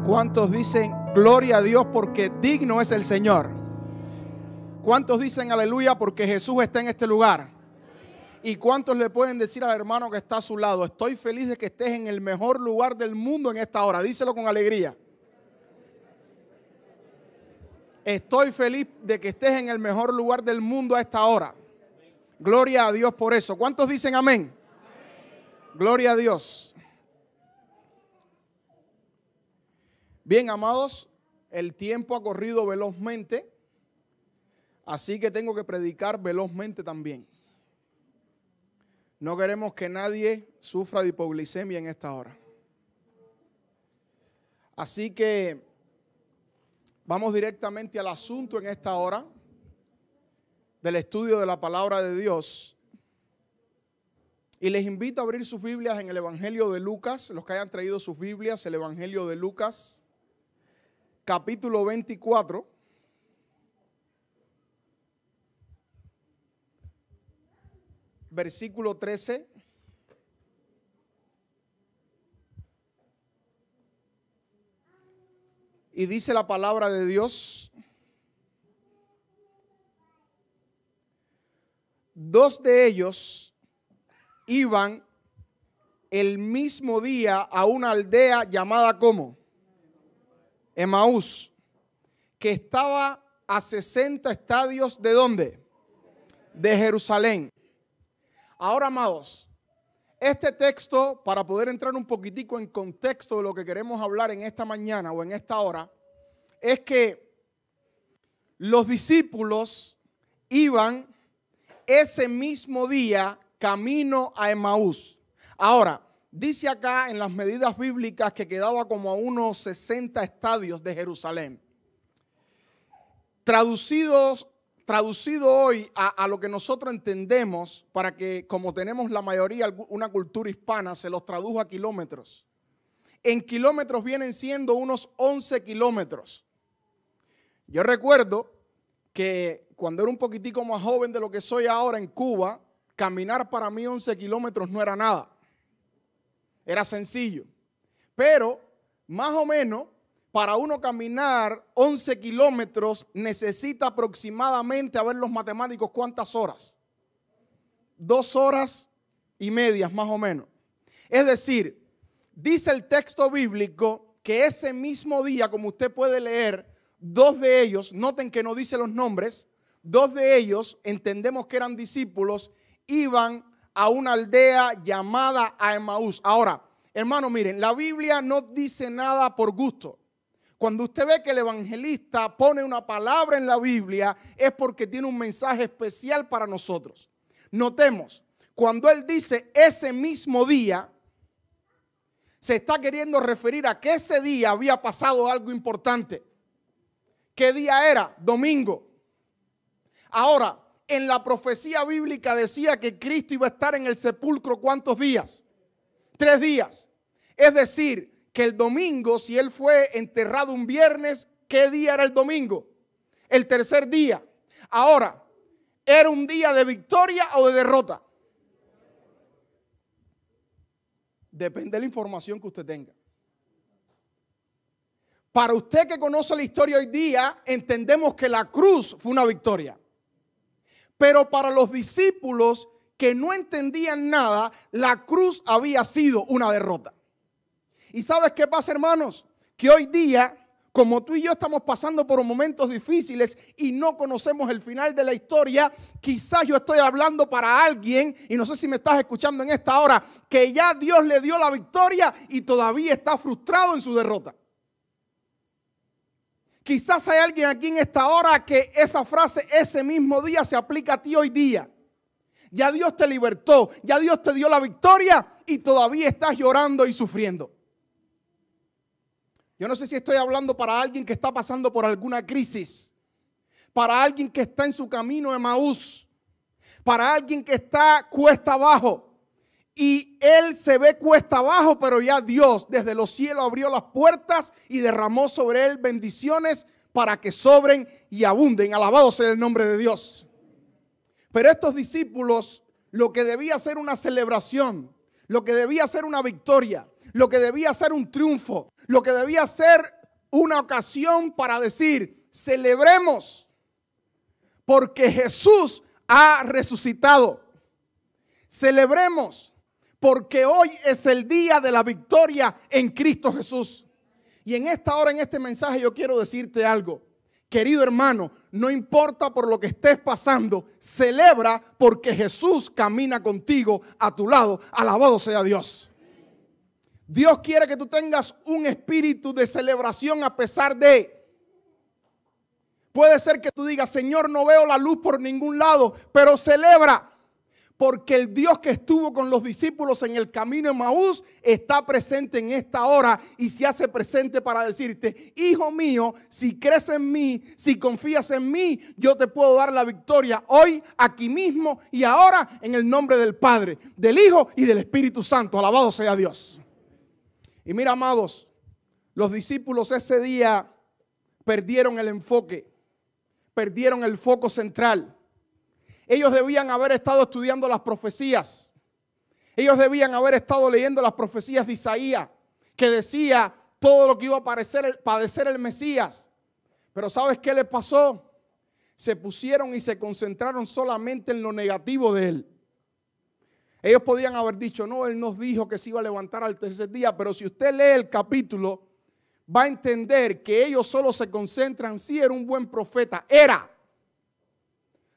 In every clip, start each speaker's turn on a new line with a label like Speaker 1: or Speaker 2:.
Speaker 1: ¿Cuántos dicen gloria a Dios porque digno es el Señor? ¿Cuántos dicen aleluya porque Jesús está en este lugar? ¿Y cuántos le pueden decir al hermano que está a su lado: estoy feliz de que estés en el mejor lugar del mundo en esta hora? Díselo con alegría. Estoy feliz de que estés en el mejor lugar del mundo a esta hora. Gloria a Dios por eso. ¿Cuántos dicen amén? Gloria a Dios. Bien, amados, el tiempo ha corrido velozmente, así que tengo que predicar velozmente también. No queremos que nadie sufra de hipoglicemia en esta hora. Así que vamos directamente al asunto en esta hora del estudio de la palabra de Dios. Y les invito a abrir sus Biblias en el Evangelio de Lucas, los que hayan traído sus Biblias, el Evangelio de Lucas, capítulo 24. Versículo 13. Y dice la palabra de Dios: dos de ellos iban el mismo día a una aldea llamada ¿cómo? Emaús, que estaba a 60 estadios ¿de dónde? De Jerusalén. Ahora, amados, este texto, para poder entrar un poquitico en contexto de lo que queremos hablar en esta mañana o en esta hora, es que los discípulos iban ese mismo día camino a Emaús. Ahora, dice acá en las medidas bíblicas que quedaba como a unos 60 estadios de Jerusalén. Traducido hoy a lo que nosotros entendemos, para que, como tenemos la mayoría una cultura hispana, se los tradujo a kilómetros. En kilómetros vienen siendo unos 11 kilómetros. Yo recuerdo que cuando era un poquitico más joven de lo que soy ahora en Cuba, caminar para mí 11 kilómetros no era nada. Era sencillo. Pero, más o menos, para uno caminar 11 kilómetros necesita aproximadamente, a ver los matemáticos, ¿cuántas horas? 2 horas y media más o menos. Es decir, dice el texto bíblico que ese mismo día, como usted puede leer, dos de ellos, noten que no dice los nombres, dos de ellos, entendemos que eran discípulos, iban a una aldea llamada Emaús. Ahora, hermano, miren, la Biblia no dice nada por gusto. Cuando usted ve que el evangelista pone una palabra en la Biblia, es porque tiene un mensaje especial para nosotros. Notemos, cuando él dice ese mismo día, se está queriendo referir a que ese día había pasado algo importante. ¿Qué día era? Domingo. Ahora, en la profecía bíblica decía que Cristo iba a estar en el sepulcro, ¿cuántos días? 3 días. Es decir, que el domingo, si él fue enterrado un viernes, ¿qué día era el domingo? El tercer día. Ahora, ¿era un día de victoria o de derrota? Depende de la información que usted tenga. Para usted que conoce la historia hoy día, entendemos que la cruz fue una victoria. Pero para los discípulos que no entendían nada, la cruz había sido una derrota. ¿Y sabes qué pasa, hermanos? Que hoy día, como tú y yo estamos pasando por momentos difíciles y no conocemos el final de la historia, quizás yo estoy hablando para alguien, y no sé si me estás escuchando en esta hora, que ya Dios le dio la victoria y todavía está frustrado en su derrota. Quizás hay alguien aquí en esta hora que esa frase, ese mismo día, se aplica a ti hoy día. Ya Dios te libertó, ya Dios te dio la victoria y todavía estás llorando y sufriendo. Yo no sé si estoy hablando para alguien que está pasando por alguna crisis, para alguien que está en su camino de Emaús, para alguien que está cuesta abajo y él se ve cuesta abajo, pero ya Dios desde los cielos abrió las puertas y derramó sobre él bendiciones para que sobren y abunden. Alabado sea el nombre de Dios. Pero estos discípulos, lo que debía ser una celebración, lo que debía ser una victoria, lo que debía ser un triunfo, lo que debía ser una ocasión para decir, celebremos, porque Jesús ha resucitado. Celebremos, porque hoy es el día de la victoria en Cristo Jesús. Y en esta hora, en este mensaje, yo quiero decirte algo. Querido hermano, no importa por lo que estés pasando, celebra porque Jesús camina contigo a tu lado. Alabado sea Dios. Dios quiere que tú tengas un espíritu de celebración a pesar de. Puede ser que tú digas, Señor, no veo la luz por ningún lado, pero celebra. Porque el Dios que estuvo con los discípulos en el camino de Emaús está presente en esta hora y se hace presente para decirte, hijo mío, si crees en mí, si confías en mí, yo te puedo dar la victoria hoy, aquí mismo y ahora en el nombre del Padre, del Hijo y del Espíritu Santo. Alabado sea Dios. Y mira, amados, los discípulos ese día perdieron el enfoque, perdieron el foco central. Ellos debían haber estado estudiando las profecías. Ellos debían haber estado leyendo las profecías de Isaías, que decía todo lo que iba a padecer el Mesías. Pero ¿sabes qué les pasó? Se pusieron y se concentraron solamente en lo negativo de él. Ellos podían haber dicho, no, él nos dijo que se iba a levantar al tercer día, pero si usted lee el capítulo, va a entender que ellos solo se concentran, sí era un buen profeta, era.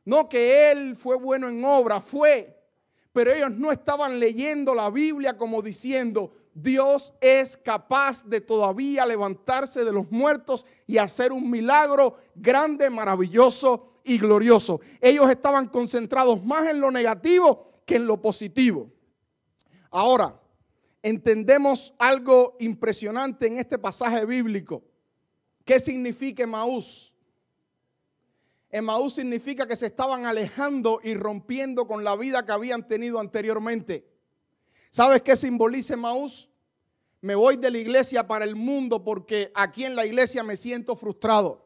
Speaker 1: No que él fue bueno en obra, fue. Pero ellos no estaban leyendo la Biblia como diciendo, Dios es capaz de todavía levantarse de los muertos y hacer un milagro grande, maravilloso y glorioso. Ellos estaban concentrados más en lo negativo que en lo positivo. Ahora, entendemos algo impresionante en este pasaje bíblico. ¿Qué significa Emaús? Emaús significa que se estaban alejando y rompiendo con la vida que habían tenido anteriormente. ¿Sabes qué simboliza Emaús? Me voy de la iglesia para el mundo porque aquí en la iglesia me siento frustrado.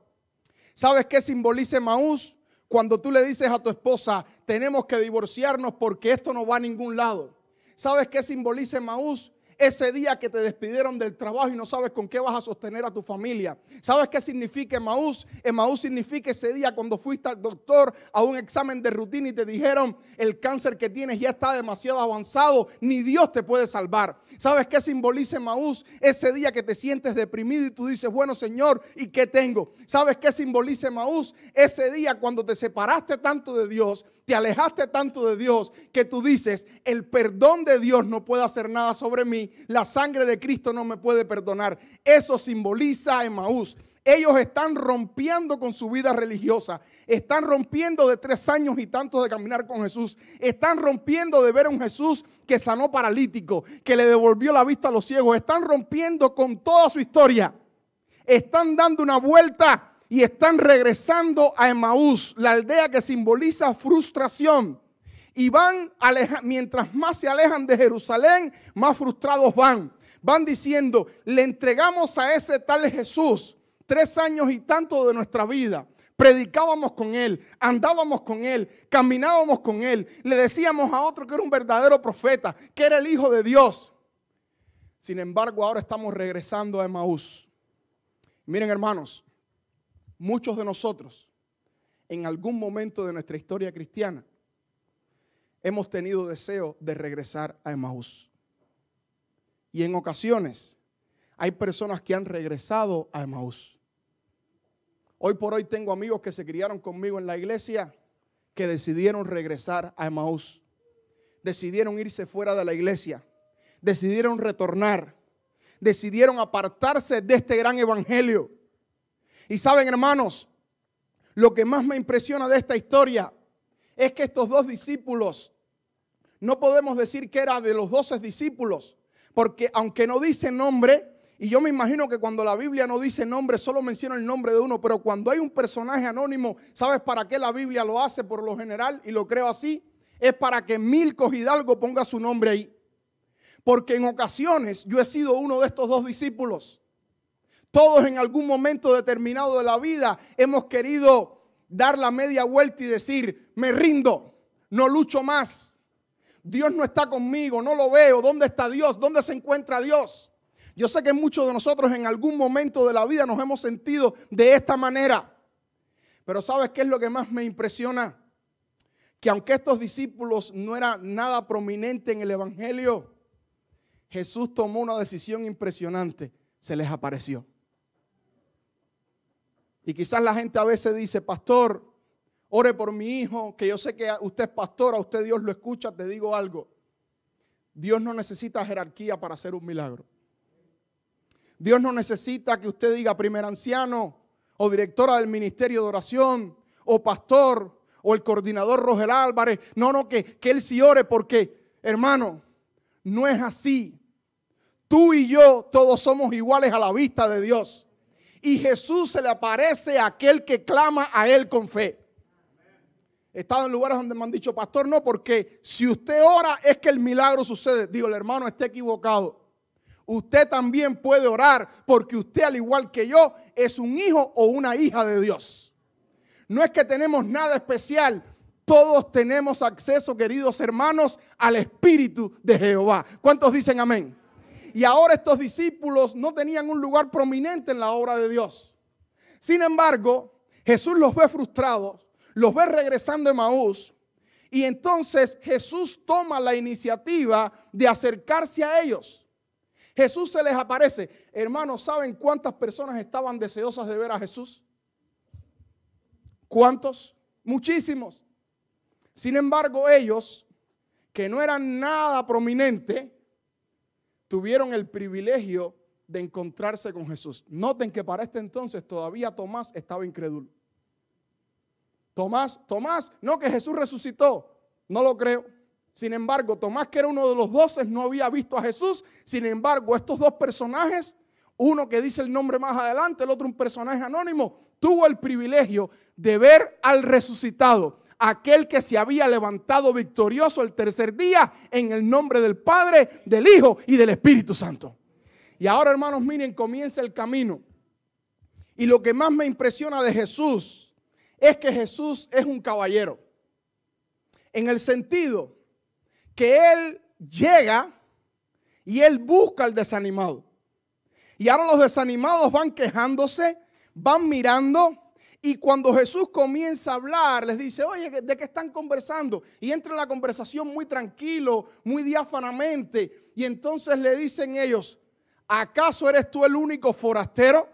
Speaker 1: ¿Sabes qué simboliza Emaús? Cuando tú le dices a tu esposa, tenemos que divorciarnos porque esto no va a ningún lado. ¿Sabes qué simboliza Emaús? Ese día que te despidieron del trabajo y no sabes con qué vas a sostener a tu familia. ¿Sabes qué significa Emaús? Emaús significa ese día cuando fuiste al doctor a un examen de rutina y te dijeron el cáncer que tienes ya está demasiado avanzado, ni Dios te puede salvar. ¿Sabes qué simboliza Emaús? Ese día que te sientes deprimido y tú dices, bueno Señor, ¿y qué tengo? ¿Sabes qué simboliza Emaús? Ese día cuando te separaste tanto de Dios, te alejaste tanto de Dios que tú dices, el perdón de Dios no puede hacer nada sobre mí, la sangre de Cristo no me puede perdonar. Eso simboliza a Emaús. Ellos están rompiendo con su vida religiosa, están rompiendo de 3 años y tantos de caminar con Jesús, están rompiendo de ver a un Jesús que sanó paralítico, que le devolvió la vista a los ciegos, están rompiendo con toda su historia, están dando una vuelta y están regresando a Emaús, la aldea que simboliza frustración. Y van, mientras más se alejan de Jerusalén, más frustrados van. Van diciendo, le entregamos a ese tal Jesús 3 años y tanto de nuestra vida. Predicábamos con él, andábamos con él, caminábamos con él. Le decíamos a otro que era un verdadero profeta, que era el Hijo de Dios. Sin embargo, ahora estamos regresando a Emaús. Miren, hermanos. Muchos de nosotros, en algún momento de nuestra historia cristiana, hemos tenido deseo de regresar a Emaús. Y en ocasiones, hay personas que han regresado a Emaús. Hoy por hoy tengo amigos que se criaron conmigo en la iglesia, que decidieron regresar a Emaús. Decidieron irse fuera de la iglesia. Decidieron retornar. Decidieron apartarse de este gran evangelio. Y saben, hermanos, lo que más me impresiona de esta historia es que estos 2 discípulos, no podemos decir que era de los 12 discípulos, porque aunque no dice nombre, y yo me imagino que cuando la Biblia no dice nombre, solo menciona el nombre de uno, pero cuando hay un personaje anónimo, ¿sabes para qué la Biblia lo hace por lo general? Y lo creo así, es para que Milcos Hidalgo ponga su nombre ahí. Porque en ocasiones yo he sido uno de estos 2 discípulos. Todos en algún momento determinado de la vida hemos querido dar la media vuelta y decir, me rindo, no lucho más. Dios no está conmigo, no lo veo. ¿Dónde está Dios? ¿Dónde se encuentra Dios? Yo sé que muchos de nosotros en algún momento de la vida nos hemos sentido de esta manera. Pero ¿sabes qué es lo que más me impresiona? Que aunque estos discípulos no eran nada prominente en el evangelio, Jesús tomó una decisión impresionante. Se les apareció. Y quizás la gente a veces dice, pastor, ore por mi hijo, que yo sé que usted es pastor, a usted Dios lo escucha, te digo algo. Dios no necesita jerarquía para hacer un milagro. Dios no necesita que usted diga primer anciano o directora del ministerio de oración o pastor o el coordinador Rogel Álvarez. No, que él sí ore porque, hermano, no es así. Tú y yo todos somos iguales a la vista de Dios. Y Jesús se le aparece a aquel que clama a Él con fe. He estado en lugares donde me han dicho, pastor, no, porque si usted ora es que el milagro sucede. Digo, el hermano está equivocado. Usted también puede orar porque usted, al igual que yo, es un hijo o una hija de Dios. No es que tenemos nada especial. Todos tenemos acceso, queridos hermanos, al Espíritu de Jehová. ¿Cuántos dicen amén? Y ahora estos discípulos no tenían un lugar prominente en la obra de Dios. Sin embargo, Jesús los ve frustrados, los ve regresando a Emaús. Y entonces Jesús toma la iniciativa de acercarse a ellos. Jesús se les aparece. Hermanos, ¿saben cuántas personas estaban deseosas de ver a Jesús? ¿Cuántos? Muchísimos. Sin embargo, ellos, que no eran nada prominentes, tuvieron el privilegio de encontrarse con Jesús. Noten que para este entonces todavía Tomás estaba incrédulo. Tomás, no, que Jesús resucitó, no lo creo. Sin embargo, Tomás, que era uno de los 12, no había visto a Jesús. Sin embargo, estos dos personajes, uno que dice el nombre más adelante, el otro un personaje anónimo, tuvo el privilegio de ver al resucitado, aquel que se había levantado victorioso el tercer día en el nombre del Padre, del Hijo y del Espíritu Santo. Y ahora, hermanos, miren, comienza el camino. Y lo que más me impresiona de Jesús es que Jesús es un caballero. En el sentido que Él llega y Él busca al desanimado. Y ahora los desanimados van quejándose, van mirando. Y cuando Jesús comienza a hablar, les dice, oye, ¿de qué están conversando? Y entra en la conversación muy tranquilo, muy diáfanamente. Y entonces le dicen ellos, ¿acaso eres tú el único forastero?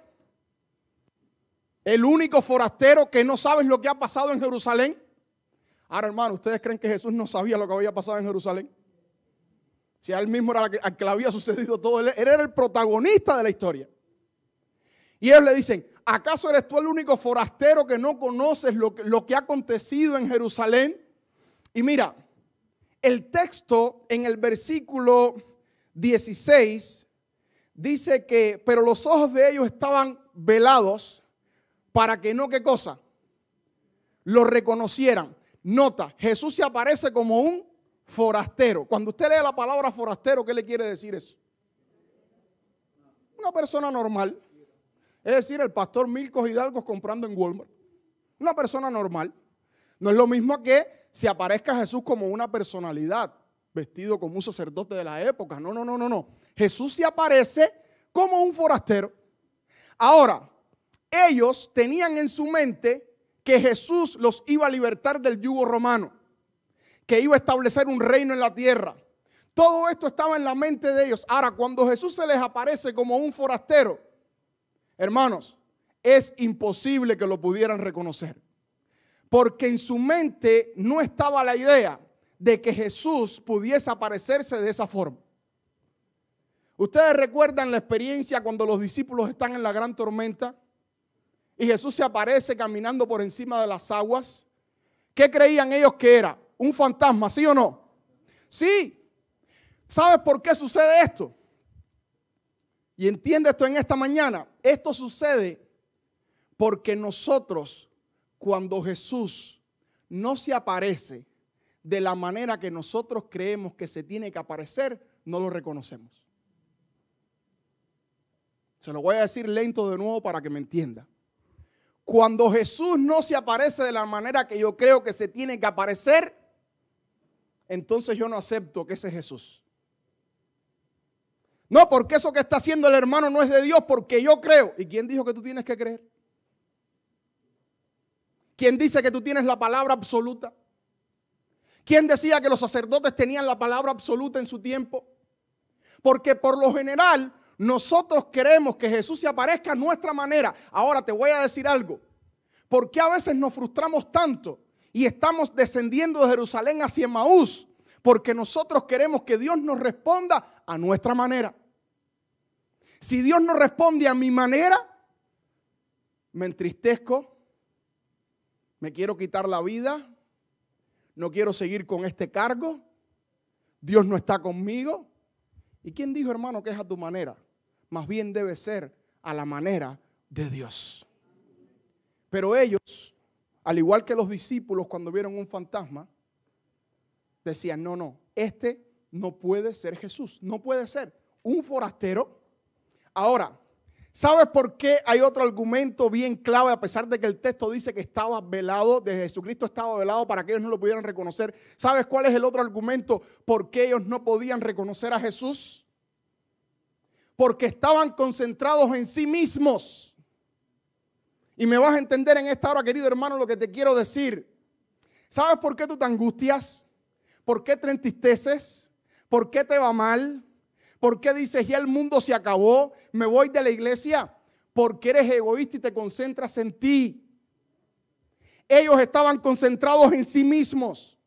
Speaker 1: El único forastero que no sabes lo que ha pasado en Jerusalén. Ahora, hermano, ¿ustedes creen que Jesús no sabía lo que había pasado en Jerusalén? Si a él mismo era al que le había sucedido todo, él era el protagonista de la historia. Y ellos le dicen, ¿acaso eres tú el único forastero que no conoces lo que ha acontecido en Jerusalén? Y mira, el texto en el versículo 16 dice que, pero los ojos de ellos estaban velados para que no, ¿qué cosa? Lo reconocieran. Nota, Jesús se aparece como un forastero. Cuando usted lee la palabra forastero, ¿qué le quiere decir eso? Una persona normal. Es decir, el pastor Milcos Hidalgo comprando en Walmart. Una persona normal. No es lo mismo que se aparezca Jesús como una personalidad, vestido como un sacerdote de la época. No. Jesús se aparece como un forastero. Ahora, ellos tenían en su mente que Jesús los iba a libertar del yugo romano, que iba a establecer un reino en la tierra. Todo esto estaba en la mente de ellos. Ahora, cuando Jesús se les aparece como un forastero, hermanos, es imposible que lo pudieran reconocer. Porque en su mente no estaba la idea de que Jesús pudiese aparecerse de esa forma. Ustedes recuerdan la experiencia cuando los discípulos están en la gran tormenta y Jesús se aparece caminando por encima de las aguas. ¿Qué creían ellos que era? ¿Un fantasma, sí o no? Sí. ¿Sabes por qué sucede esto? Y entiende esto en esta mañana. Esto sucede porque nosotros, cuando Jesús no se aparece de la manera que nosotros creemos que se tiene que aparecer, no lo reconocemos. Se lo voy a decir lento de nuevo para que me entienda. Cuando Jesús no se aparece de la manera que yo creo que se tiene que aparecer, entonces yo no acepto que ese es Jesús. No, porque eso que está haciendo el hermano no es de Dios, porque yo creo. ¿Y quién dijo que tú tienes que creer? ¿Quién dice que tú tienes la palabra absoluta? ¿Quién decía que los sacerdotes tenían la palabra absoluta en su tiempo? Porque por lo general nosotros queremos que Jesús se aparezca a nuestra manera. Ahora te voy a decir algo. ¿Por qué a veces nos frustramos tanto y estamos descendiendo de Jerusalén hacia Emaús? Porque nosotros queremos que Dios nos responda a nuestra manera. Si Dios no responde a mi manera, me entristezco, me quiero quitar la vida, no quiero seguir con este cargo, Dios no está conmigo. ¿Y quién dijo, hermano, que es a tu manera? Más bien debe ser a la manera de Dios. Pero ellos, al igual que los discípulos cuando vieron un fantasma, decían, no, este no puede ser Jesús, no puede ser un forastero. Ahora, ¿sabes por qué hay otro argumento bien clave? A pesar de que el texto dice que estaba velado, de Jesucristo estaba velado para que ellos no lo pudieran reconocer. ¿Sabes cuál es el otro argumento por qué ellos no podían reconocer a Jesús? Porque estaban concentrados en sí mismos. Y me vas a entender en esta hora, querido hermano, lo que te quiero decir. ¿Sabes por qué tú te angustias? ¿Por qué te entristeces? ¿Por qué te va mal? ¿Por qué dices, ya el mundo se acabó, me voy de la iglesia? Porque eres egoísta y te concentras en ti. Ellos estaban concentrados en sí mismos.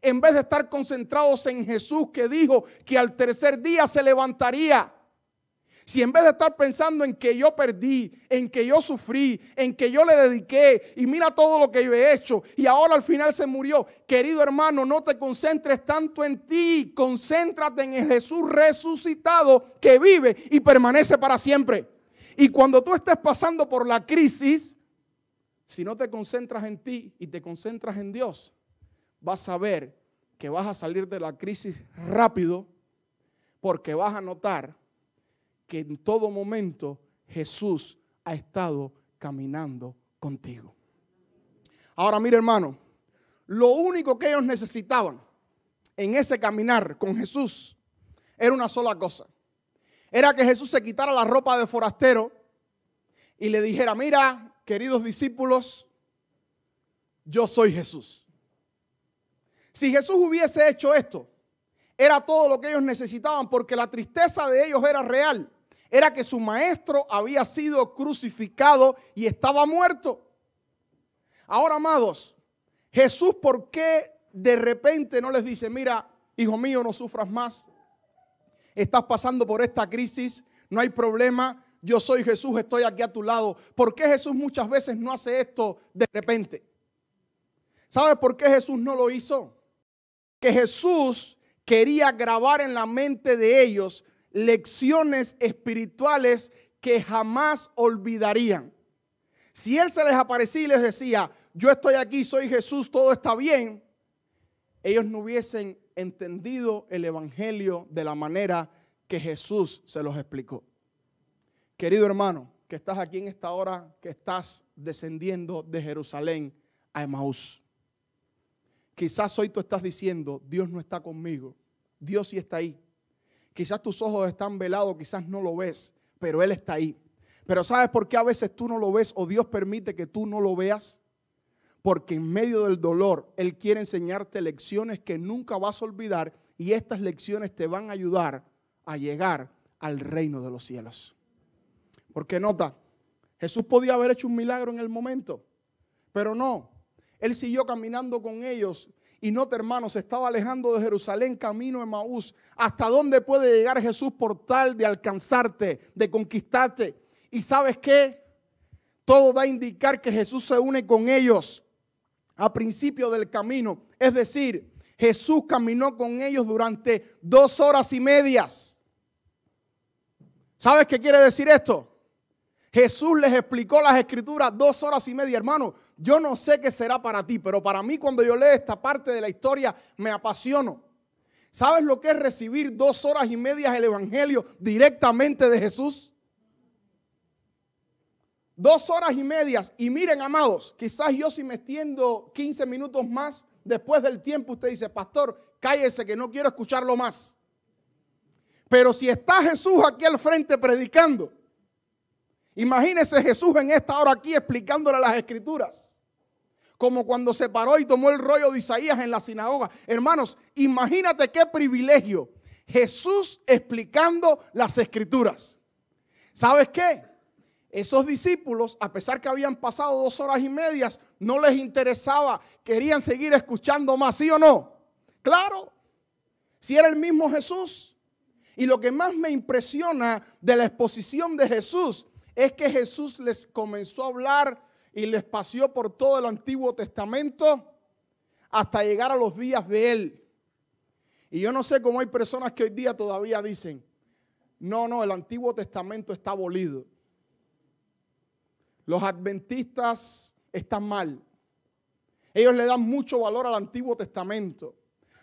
Speaker 1: En vez de estar concentrados en Jesús, que dijo que al tercer día se levantaría. Si en vez de estar pensando en que yo perdí, en que yo sufrí, en que yo le dediqué y mira todo lo que yo he hecho y ahora al final se murió. Querido hermano, no te concentres tanto en ti, concéntrate en el Jesús resucitado que vive y permanece para siempre. Y cuando tú estés pasando por la crisis, si no te concentras en ti y te concentras en Dios, vas a ver que vas a salir de la crisis rápido porque vas a notar que en todo momento Jesús ha estado caminando contigo. Ahora mira, hermano, lo único que ellos necesitaban en ese caminar con Jesús era una sola cosa. Era que Jesús se quitara la ropa de forastero y le dijera, mira, queridos discípulos, yo soy Jesús. Si Jesús hubiese hecho esto, era todo lo que ellos necesitaban, porque la tristeza de ellos era real. Era que su maestro había sido crucificado y estaba muerto. Ahora, amados, Jesús, ¿por qué de repente no les dice, mira, hijo mío, no sufras más? Estás pasando por esta crisis, no hay problema, yo soy Jesús, estoy aquí a tu lado. ¿Por qué Jesús muchas veces no hace esto de repente? ¿Sabes por qué Jesús no lo hizo? Que Jesús quería grabar en la mente de ellos lecciones espirituales que jamás olvidarían. Si Él se les aparecía y les decía, yo estoy aquí, soy Jesús, todo está bien, ellos no hubiesen entendido el evangelio de la manera que Jesús se los explicó. Querido hermano, que estás aquí en esta hora, que estás descendiendo de Jerusalén a Emaús. Quizás hoy tú estás diciendo, Dios no está conmigo, Dios sí está ahí. Quizás tus ojos están velados, quizás no lo ves, pero Él está ahí. Pero ¿sabes por qué a veces tú no lo ves o Dios permite que tú no lo veas? Porque en medio del dolor Él quiere enseñarte lecciones que nunca vas a olvidar y estas lecciones te van a ayudar a llegar al reino de los cielos. Porque nota, Jesús podía haber hecho un milagro en el momento, pero no. Él siguió caminando con ellos. Y nota, hermano, se estaba alejando de Jerusalén, camino a Emaús. ¿Hasta dónde puede llegar Jesús por tal de alcanzarte, de conquistarte? ¿Y sabes qué? Todo da a indicar que Jesús se une con ellos a principio del camino. Es decir, Jesús caminó con ellos durante 2 horas y media. ¿Sabes qué quiere decir esto? Jesús les explicó las escrituras 2 horas y media, hermano. Yo no sé qué será para ti, pero para mí cuando yo leo esta parte de la historia me apasiono. ¿Sabes lo que es recibir 2 horas y media el evangelio directamente de Jesús? 2 horas y media. Y miren, amados, quizás yo si me extiendo 15 minutos más después del tiempo, usted dice, pastor, cállese que no quiero escucharlo más. Pero si está Jesús aquí al frente predicando, imagínese Jesús en esta hora aquí explicándole las Escrituras. Como cuando se paró y tomó el rollo de Isaías en la sinagoga. Hermanos, imagínate qué privilegio. Jesús explicando las Escrituras. ¿Sabes qué? Esos discípulos, a pesar que habían pasado 2 horas y media, no les interesaba, querían seguir escuchando más, ¿sí o no? Claro, si era el mismo Jesús. Y lo que más me impresiona de la exposición de Jesús es que Jesús les comenzó a hablar y les paseó por todo el Antiguo Testamento hasta llegar a los días de Él. Y yo no sé cómo hay personas que hoy día todavía dicen, no, el Antiguo Testamento está abolido. Los adventistas están mal. Ellos le dan mucho valor al Antiguo Testamento,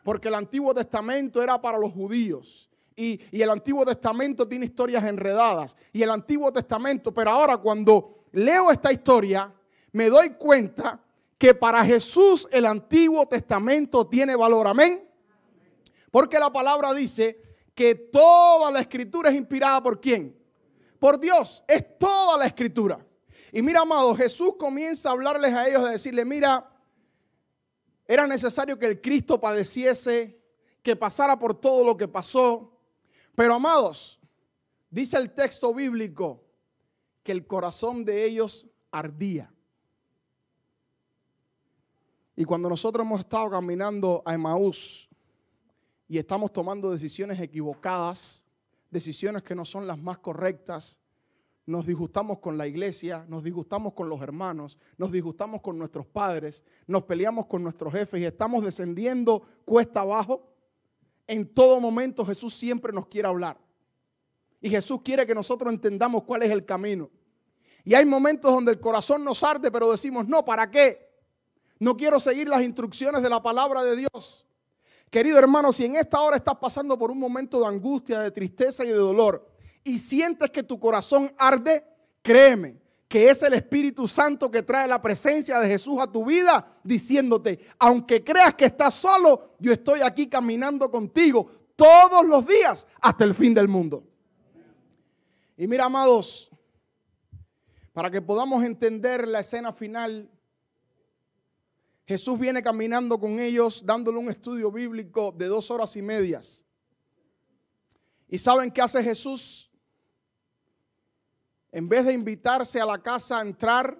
Speaker 1: porque el Antiguo Testamento era para los judíos. Y el Antiguo Testamento tiene historias enredadas. Y el Antiguo Testamento, pero ahora cuando leo esta historia, me doy cuenta que para Jesús el Antiguo Testamento tiene valor. Amén. Porque la palabra dice que toda la Escritura es inspirada ¿por quién? Por Dios. Es toda la Escritura. Y mira, amados, Jesús comienza a hablarles a ellos, de decirle, mira, era necesario que el Cristo padeciese, que pasara por todo lo que pasó. Pero, amados, dice el texto bíblico que el corazón de ellos ardía. Y cuando nosotros hemos estado caminando a Emaús y estamos tomando decisiones equivocadas, decisiones que no son las más correctas, nos disgustamos con la iglesia, nos disgustamos con los hermanos, nos disgustamos con nuestros padres, nos peleamos con nuestros jefes y estamos descendiendo cuesta abajo. En todo momento Jesús siempre nos quiere hablar. Y Jesús quiere que nosotros entendamos cuál es el camino. Y hay momentos donde el corazón nos arde, pero decimos, no, ¿para qué? No quiero seguir las instrucciones de la palabra de Dios. Querido hermano, si en esta hora estás pasando por un momento de angustia, de tristeza y de dolor, y sientes que tu corazón arde, créeme que es el Espíritu Santo que trae la presencia de Jesús a tu vida, diciéndote, aunque creas que estás solo, yo estoy aquí caminando contigo todos los días hasta el fin del mundo. Y mira, amados, para que podamos entender la escena final, Jesús viene caminando con ellos, dándole un estudio bíblico de 2 horas y media. ¿Y saben qué hace Jesús? En vez de invitarse a la casa a entrar,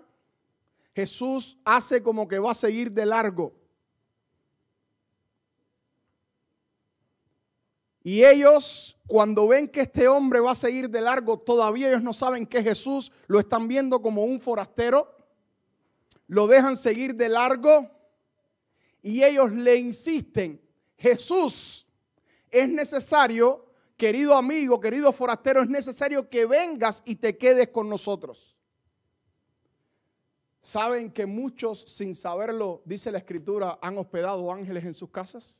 Speaker 1: Jesús hace como que va a seguir de largo. Y ellos, cuando ven que este hombre va a seguir de largo, todavía ellos no saben que es Jesús, lo están viendo como un forastero, lo dejan seguir de largo y ellos le insisten, Jesús, es necesario, querido amigo, querido forastero, es necesario que vengas y te quedes con nosotros. ¿Saben que muchos, sin saberlo, dice la Escritura, han hospedado ángeles en sus casas?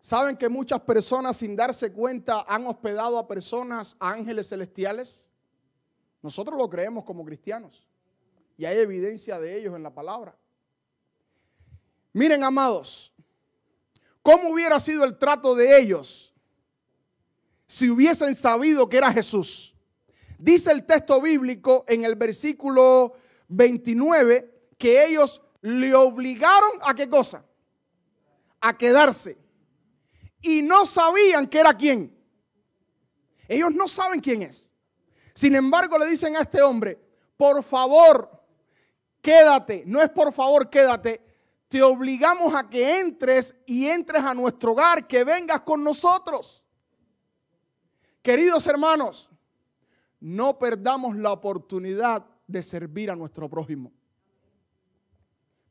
Speaker 1: ¿Saben que muchas personas, sin darse cuenta, han hospedado a personas, a ángeles celestiales? Nosotros lo creemos como cristianos y hay evidencia de ellos en la palabra. Miren, amados, ¿cómo hubiera sido el trato de ellos si hubiesen sabido que era Jesús? Dice el texto bíblico en el versículo 29 que ellos le obligaron ¿a qué cosa? A quedarse. Y no sabían que era quién. Ellos no saben quién es. Sin embargo, le dicen a este hombre, por favor, quédate. No es por favor, quédate. Te obligamos a que entres y entres a nuestro hogar, que vengas con nosotros. Queridos hermanos, no perdamos la oportunidad de servir a nuestro prójimo.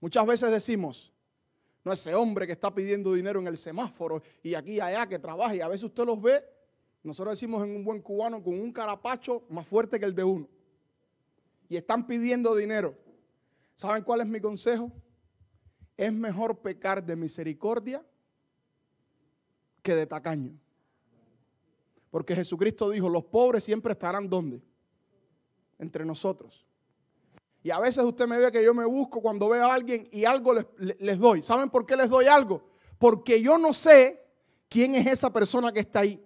Speaker 1: Muchas veces decimos, no, ese hombre que está pidiendo dinero en el semáforo y aquí y allá que trabaja, y a veces usted los ve, nosotros decimos en un buen cubano, con un carapacho más fuerte que el de uno. Y están pidiendo dinero. ¿Saben cuál es mi consejo? Es mejor pecar de misericordia que de tacaño. Porque Jesucristo dijo, los pobres siempre estarán ¿dónde? Entre nosotros. Y a veces usted me ve que yo me busco cuando veo a alguien y algo les doy. ¿Saben por qué les doy algo? Porque yo no sé quién es esa persona que está ahí.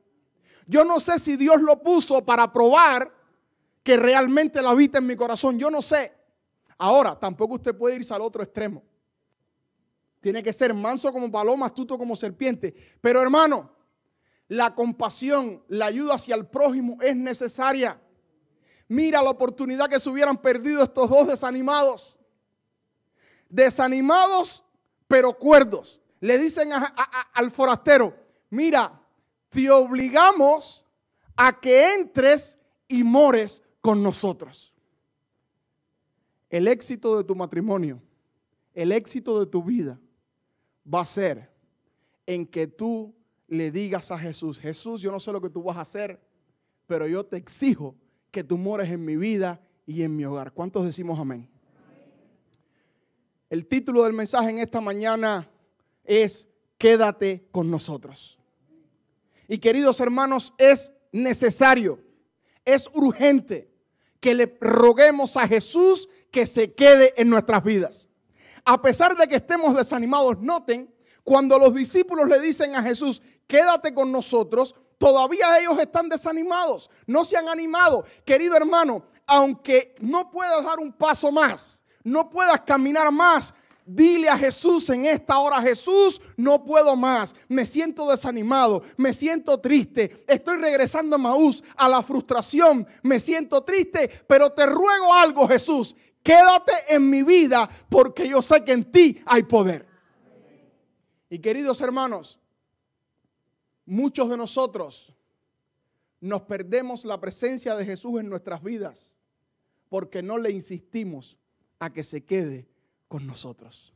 Speaker 1: Yo no sé si Dios lo puso para probar que realmente la habita en mi corazón. Yo no sé. Ahora, tampoco usted puede irse al otro extremo. Tiene que ser manso como paloma, astuto como serpiente. Pero hermano, la compasión, la ayuda hacia el prójimo es necesaria. Mira la oportunidad que se hubieran perdido estos dos desanimados. Desanimados, pero cuerdos. Le dicen al forastero, mira, te obligamos a que entres y mores con nosotros. El éxito de tu matrimonio, el éxito de tu vida va a ser en que tú le digas a Jesús, Jesús, yo no sé lo que tú vas a hacer, pero yo te exijo que tú mores en mi vida y en mi hogar. ¿Cuántos decimos amén? El título del mensaje en esta mañana es Quédate con nosotros. Y queridos hermanos, es necesario, es urgente que le roguemos a Jesús que se quede en nuestras vidas. A pesar de que estemos desanimados, noten, cuando los discípulos le dicen a Jesús, quédate con nosotros, todavía ellos están desanimados, no se han animado. Querido hermano, aunque no puedas dar un paso más, no puedas caminar más, dile a Jesús en esta hora, Jesús, no puedo más, me siento desanimado, me siento triste, estoy regresando a Maús, a la frustración, me siento triste, pero te ruego algo, Jesús, quédate en mi vida porque yo sé que en ti hay poder. Y queridos hermanos, muchos de nosotros nos perdemos la presencia de Jesús en nuestras vidas porque no le insistimos a que se quede con nosotros.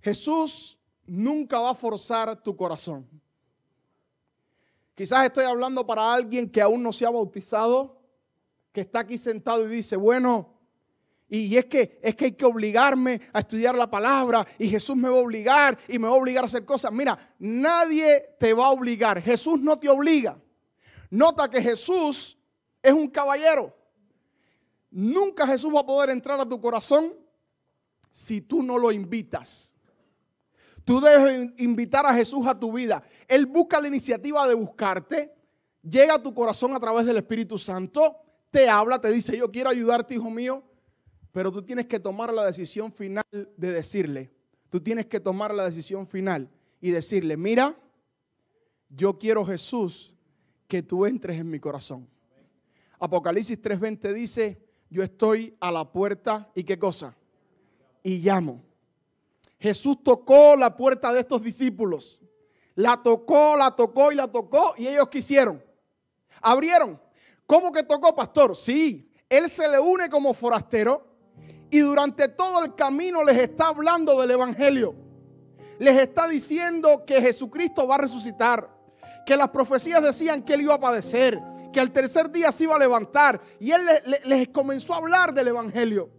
Speaker 1: Jesús nunca va a forzar tu corazón. Quizás estoy hablando para alguien que aún no se ha bautizado, que está aquí sentado y dice, bueno, y es que hay que obligarme a estudiar la palabra y Jesús me va a obligar y me va a obligar a hacer cosas. Mira, nadie te va a obligar. Jesús no te obliga. Nota que Jesús es un caballero. Nunca Jesús va a poder entrar a tu corazón si tú no lo invitas. Tú debes invitar a Jesús a tu vida. Él busca la iniciativa de buscarte, llega a tu corazón a través del Espíritu Santo, te habla, te dice, yo quiero ayudarte, hijo mío, pero tú tienes que tomar la decisión final de decirle, tú tienes que tomar la decisión final y decirle, mira, yo quiero, Jesús, que tú entres en mi corazón. Apocalipsis 3:20 dice, yo estoy a la puerta, ¿y qué cosa? Y llamo. Jesús tocó la puerta de estos discípulos. La tocó y la tocó y ellos quisieron. Abrieron. ¿Cómo que tocó, pastor? Sí, él se le une como forastero y durante todo el camino les está hablando del evangelio. Les está diciendo que Jesucristo va a resucitar, que las profecías decían que él iba a padecer, que al tercer día se iba a levantar, y él les comenzó a hablar del evangelio.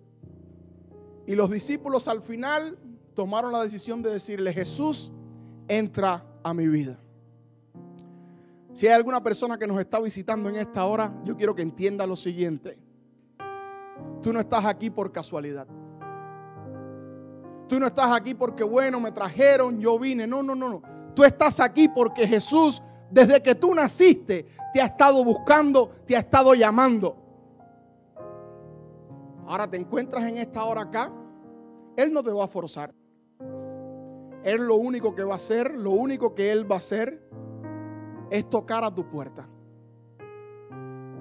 Speaker 1: Y los discípulos al final tomaron la decisión de decirle, Jesús, entra a mi vida. Si hay alguna persona que nos está visitando en esta hora, yo quiero que entienda lo siguiente. Tú no estás aquí por casualidad. Tú no estás aquí porque, bueno, me trajeron, yo vine. No. Tú estás aquí porque Jesús, desde que tú naciste, te ha estado buscando, te ha estado llamando. Ahora te encuentras en esta hora acá. Él no te va a forzar. Él lo único que va a hacer, lo único que Él va a hacer es tocar a tu puerta.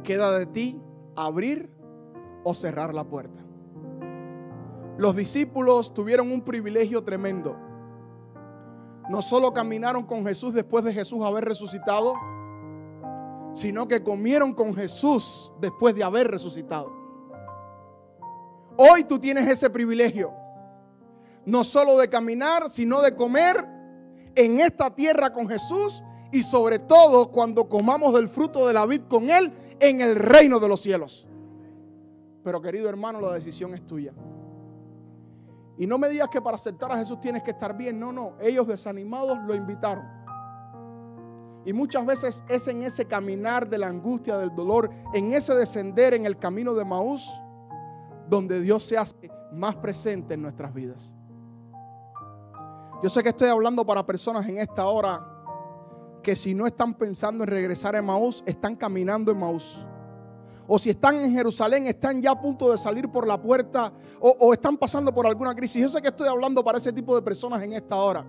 Speaker 1: Queda de ti abrir o cerrar la puerta. Los discípulos tuvieron un privilegio tremendo. No solo caminaron con Jesús después de Jesús haber resucitado, sino que comieron con Jesús después de haber resucitado. Hoy tú tienes ese privilegio. No solo de caminar, sino de comer en esta tierra con Jesús y sobre todo cuando comamos del fruto de la vid con Él en el reino de los cielos. Pero querido hermano, la decisión es tuya. Y no me digas que para aceptar a Jesús tienes que estar bien. No. Ellos desanimados lo invitaron. Y muchas veces es en ese caminar de la angustia, del dolor, en ese descender en el camino de Maús, donde Dios se hace más presente en nuestras vidas. Yo sé que estoy hablando para personas en esta hora que si no están pensando en regresar a Emaús, están caminando a Emaús. O si están en Jerusalén, están ya a punto de salir por la puerta o están pasando por alguna crisis. Yo sé que estoy hablando para ese tipo de personas en esta hora.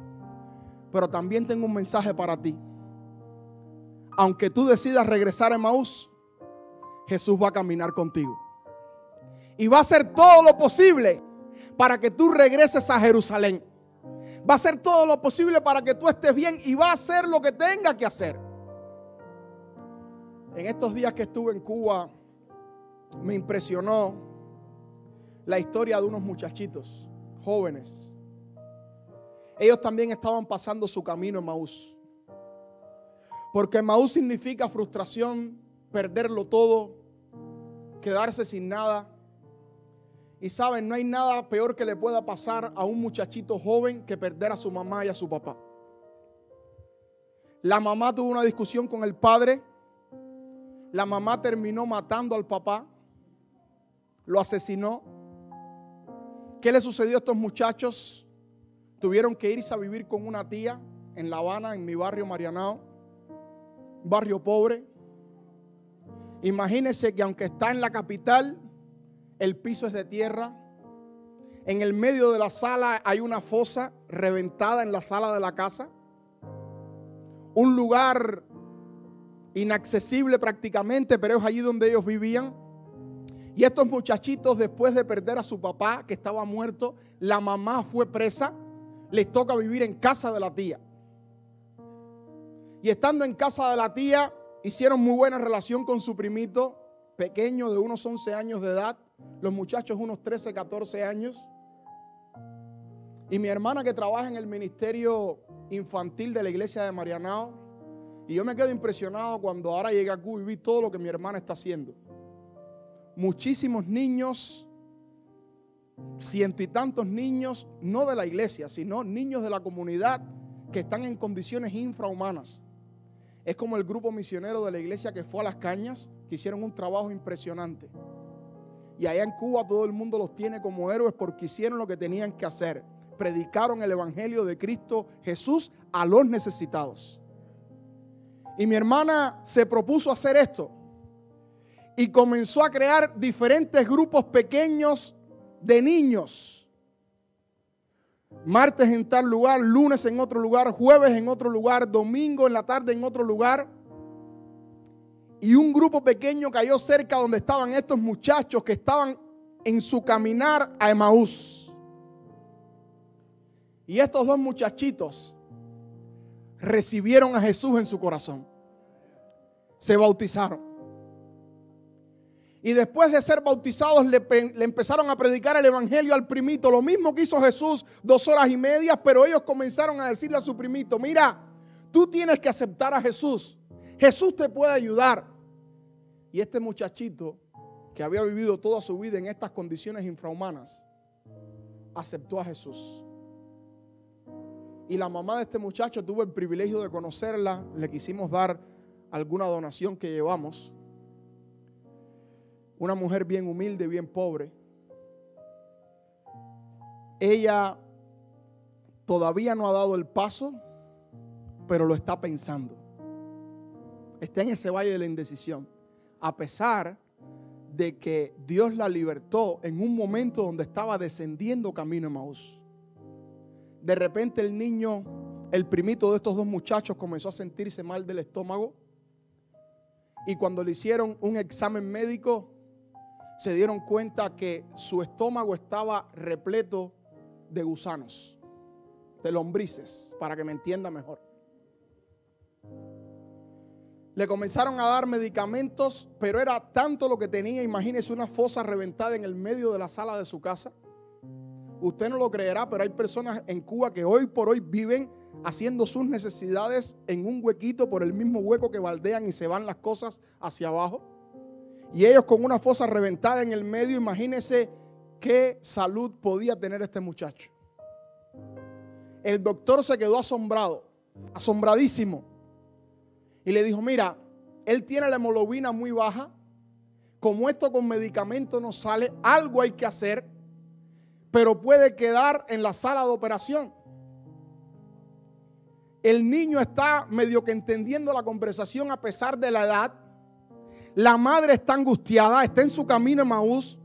Speaker 1: Pero también tengo un mensaje para ti. Aunque tú decidas regresar a Emaús, Jesús va a caminar contigo. Y va a hacer todo lo posible para que tú regreses a Jerusalén. Va a hacer todo lo posible para que tú estés bien y va a hacer lo que tenga que hacer. En estos días que estuve en Cuba, me impresionó la historia de unos muchachitos jóvenes. Ellos también estaban pasando su camino en Emaús. Porque Emaús significa frustración, perderlo todo, quedarse sin nada. Y saben, no hay nada peor que le pueda pasar a un muchachito joven que perder a su mamá y a su papá. La mamá tuvo una discusión con el padre. La mamá terminó matando al papá. Lo asesinó. ¿Qué le sucedió a estos muchachos? Tuvieron que irse a vivir con una tía en La Habana, en mi barrio Marianao, barrio pobre. Imagínense que aunque está en la capital, el piso es de tierra. En el medio de la sala hay una fosa reventada en la sala de la casa. Un lugar inaccesible prácticamente, pero es allí donde ellos vivían. Y estos muchachitos, después de perder a su papá, que estaba muerto, la mamá fue presa, les toca vivir en casa de la tía. Y estando en casa de la tía, hicieron muy buena relación con su primito pequeño de unos 11 años de edad. Los muchachos unos 13, 14 años. Y mi hermana que trabaja en el ministerio infantil de la iglesia de Marianao. Y yo me quedo impresionado cuando ahora llegué a Cuba y vi todo lo que mi hermana está haciendo. Muchísimos niños, cientos y tantos niños, no de la iglesia, sino niños de la comunidad que están en condiciones infrahumanas. Es como el grupo misionero de la iglesia que fue a Las Cañas, que hicieron un trabajo impresionante. Y allá en Cuba todo el mundo los tiene como héroes porque hicieron lo que tenían que hacer. Predicaron el evangelio de Cristo Jesús a los necesitados. Y mi hermana se propuso hacer esto. Y comenzó a crear diferentes grupos pequeños de niños. Martes en tal lugar, lunes en otro lugar, jueves en otro lugar, domingo en la tarde en otro lugar. Y un grupo pequeño cayó cerca donde estaban estos muchachos que estaban en su caminar a Emaús. Y estos dos muchachitos recibieron a Jesús en su corazón. Se bautizaron. Y después de ser bautizados le empezaron a predicar el evangelio al primito. Lo mismo que hizo Jesús 2 horas y media, pero ellos comenzaron a decirle a su primito: mira, tú tienes que aceptar a Jesús. Jesús te puede ayudar. Y este muchachito, que había vivido toda su vida en estas condiciones infrahumanas, aceptó a Jesús. Y la mamá de este muchacho, tuvo el privilegio de conocerla. Le quisimos dar alguna donación que llevamos. Una mujer bien humilde, bien pobre. Ella todavía no ha dado el paso, pero lo está pensando. Está en ese valle de la indecisión. A pesar de que Dios la libertó en un momento donde estaba descendiendo camino a Emaús. De repente el niño, el primito de estos dos muchachos, comenzó a sentirse mal del estómago. Y cuando le hicieron un examen médico, se dieron cuenta que su estómago estaba repleto de gusanos, de lombrices, para que me entienda mejor. Le comenzaron a dar medicamentos, pero era tanto lo que tenía. Imagínese una fosa reventada en el medio de la sala de su casa. Usted no lo creerá, pero hay personas en Cuba que hoy por hoy viven haciendo sus necesidades en un huequito, por el mismo hueco que baldean y se van las cosas hacia abajo. Y ellos con una fosa reventada en el medio. Imagínese qué salud podía tener este muchacho. El doctor se quedó asombrado, asombradísimo. Y le dijo: mira, él tiene la hemoglobina muy baja. como esto con medicamento no sale, algo hay que hacer, pero puede quedar en la sala de operación. El niño está medio que entendiendo la conversación a pesar de la edad. La madre está angustiada, está en su camino a Emaús.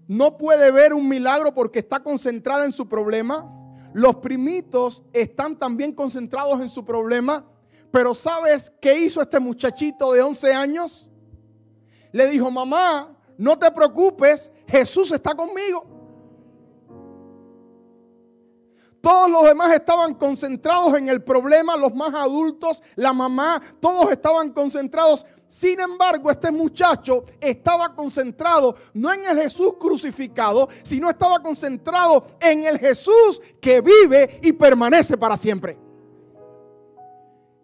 Speaker 1: No puede ver un milagro porque está concentrada en su problema. Los primitos están también concentrados en su problema. Pero ¿sabes qué hizo este muchachito de 11 años? Le dijo: mamá, no te preocupes, Jesús está conmigo. Todos los demás estaban concentrados en el problema, los más adultos, la mamá, todos estaban concentrados. Sin embargo, este muchacho estaba concentrado no en el Jesús crucificado, sino estaba concentrado en el Jesús que vive y permanece para siempre.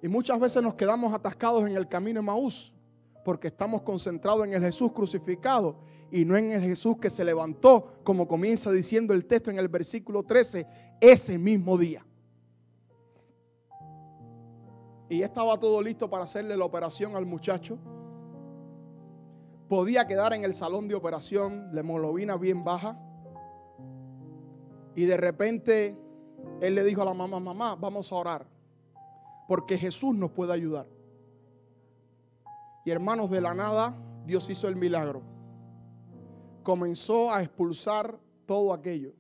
Speaker 1: Y muchas veces nos quedamos atascados en el camino de Emaús porque estamos concentrados en el Jesús crucificado y no en el Jesús que se levantó, como comienza diciendo el texto en el versículo 13, ese mismo día. Y ya estaba todo listo para hacerle la operación al muchacho. Podía quedar en el salón de operación, la hemoglobina bien baja. Y de repente él le dijo a la mamá: mamá, vamos a orar, porque Jesús nos puede ayudar. Y hermanos, de la nada Dios hizo el milagro. Comenzó a expulsar todo aquello.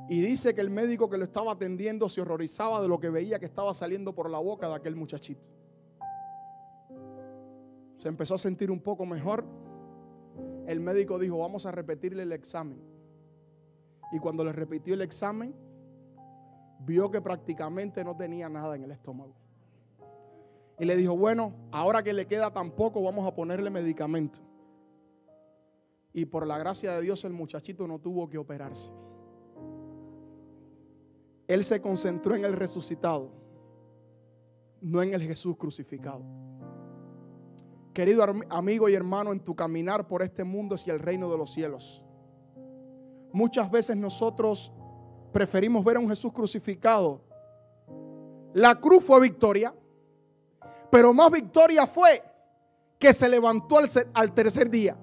Speaker 1: Y dice que el médico que lo estaba atendiendo se horrorizaba de lo que veía que estaba saliendo por la boca de aquel muchachito. Se empezó a sentir un poco mejor. El médico dijo: vamos a repetirle el examen. Y cuando le repitió el examen, vio que prácticamente no tenía nada en el estómago. Y le dijo: bueno, ahora que le queda tan poco, vamos a ponerle medicamento. Y por la gracia de Dios el muchachito no tuvo que operarse. Él se concentró en el resucitado, no en el Jesús crucificado. Querido amigo y hermano, en tu caminar por este mundo hacia el reino de los cielos, muchas veces nosotros preferimos ver a un Jesús crucificado. La cruz fue victoria, pero más victoria fue que se levantó al tercer día.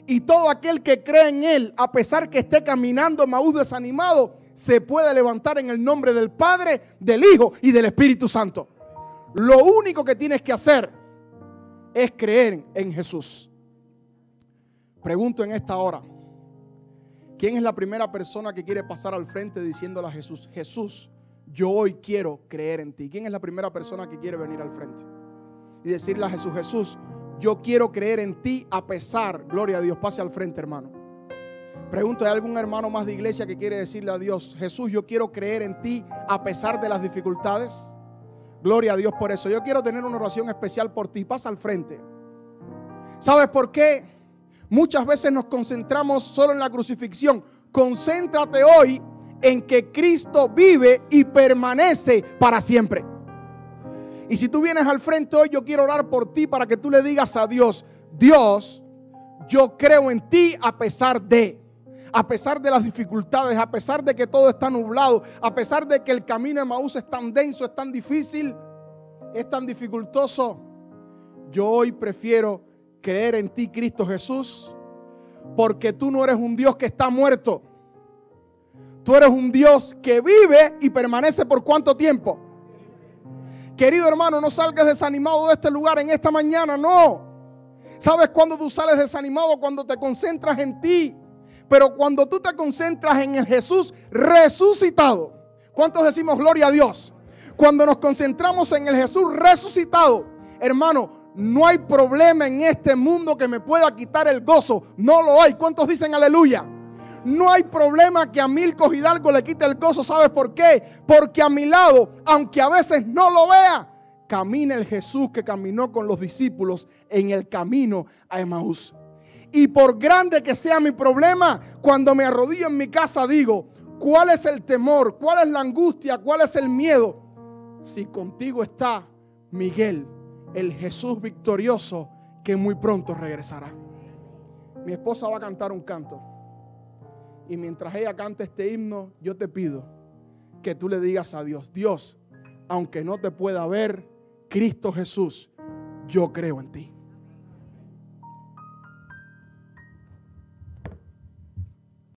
Speaker 1: Y todo aquel que cree en Él, a pesar que esté caminando Emaús desanimado, se puede levantar en el nombre del Padre, del Hijo y del Espíritu Santo. Lo único que tienes que hacer es creer en Jesús. Pregunto en esta hora: ¿quién es la primera persona que quiere pasar al frente diciéndole a Jesús: Jesús, yo hoy quiero creer en ti? ¿Quién es la primera persona que quiere venir al frente y decirle a Jesús: Jesús, yo quiero creer en ti a pesar? Gloria a Dios. Pase al frente, hermano. Pregunto: ¿hay algún hermano más de iglesia que quiere decirle a Dios: Jesús, yo quiero creer en ti a pesar de las dificultades? Gloria a Dios por eso. Yo quiero tener una oración especial por ti. Pasa al frente. ¿Sabes por qué? Muchas veces nos concentramos solo en la crucifixión. Concéntrate hoy en que Cristo vive y permanece para siempre. Y si tú vienes al frente hoy, yo quiero orar por ti para que tú le digas a Dios: Dios, yo creo en ti a pesar de las dificultades, a pesar de que todo está nublado, a pesar de que el camino de Emaús es tan denso, es tan difícil, es tan dificultoso. Yo hoy prefiero creer en ti, Cristo Jesús, porque tú no eres un Dios que está muerto. Tú eres un Dios que vive y permanece por ¿cuánto tiempo? Querido hermano, no salgas desanimado de este lugar en esta mañana, no. ¿Sabes cuándo tú sales desanimado? Cuando te concentras en ti. Pero cuando tú te concentras en el Jesús resucitado, ¿cuántos decimos gloria a Dios? Cuando nos concentramos en el Jesús resucitado, hermano, no hay problema en este mundo que me pueda quitar el gozo. No lo hay. ¿Cuántos dicen aleluya? No hay problema que a Milko Hidalgo le quite el gozo. ¿Sabes por qué? Porque a mi lado, aunque a veces no lo vea, camina el Jesús que caminó con los discípulos en el camino a Emaús. Y por grande que sea mi problema, cuando me arrodillo en mi casa digo: ¿cuál es el temor? ¿Cuál es la angustia? ¿Cuál es el miedo? Si contigo está Miguel, el Jesús victorioso que muy pronto regresará. Mi esposa va a cantar un canto. Y mientras ella canta este himno, yo te pido que tú le digas a Dios: Dios, aunque no te pueda ver, Cristo Jesús, yo creo en ti.